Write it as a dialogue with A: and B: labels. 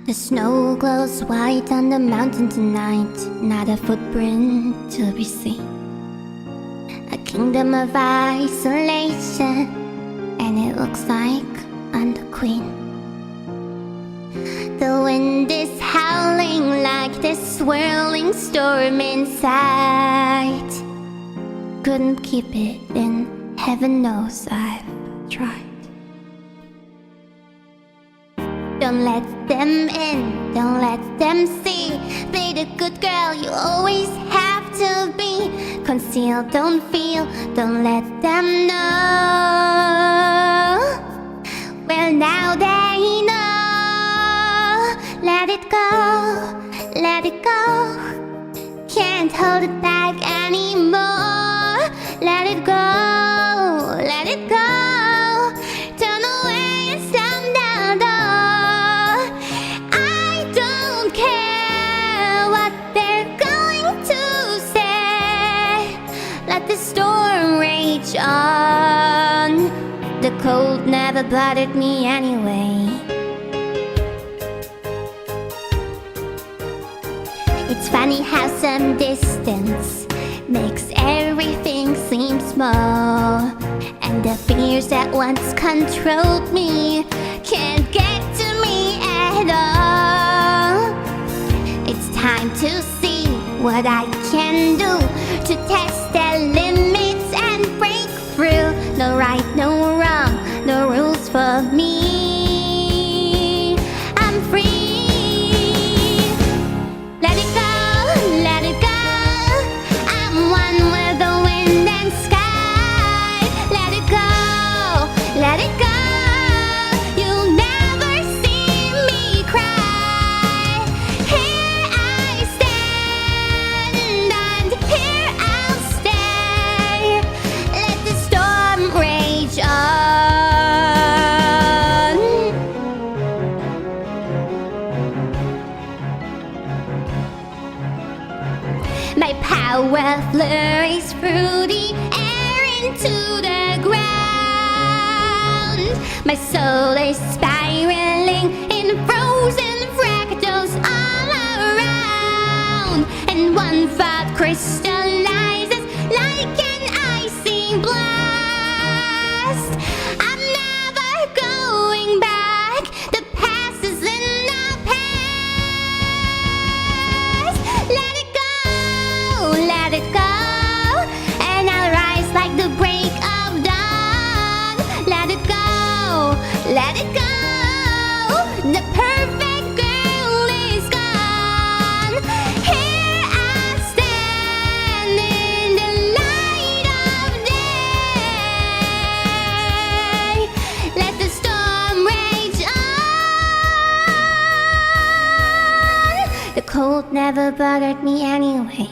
A: The snow glows white on the mountain tonight, not a footprint to be seen. A kingdom of isolation, and it looks like I'm the queen. The wind is howling like this swirling storm inside. Couldn't keep it in, heaven knows I've tried. Don't let them in, don't let them see. Be the good girl you always have to be. Conceal, don't feel, don't let them know. Well, now they know. Let it go, let it go. Can't hold it back anymore. Let it go, let it go. Turn away and slam down the door. I don't care what they're going to say. Let the storm rage on. The cold never bothered me anyway. It's funny how some distance makes everything seem small, and the fears that once controlled me can't get to me at all. It's time to see what I can do to test their limits and break through. No right, no wrong, no rules for me. I'm free. Let it go, let it go. I'm one with the wind and sky. Let it go, let it go. You'll never see me cry. Here I stand, and here I'll stay. Let the storm rage on. My power flurries through the air into the ground. My soul is spiraling in frozen fractals all around. And one thought crystallizes like an icy blast. I'm never going back. The past is in the past. Let it go, let it go, and I'll rise like the break of dawn. Let it go, let it go. The perfect girl is gone. Here I stand in the light of day. Let the storm rage on. The cold never bothered me anyway.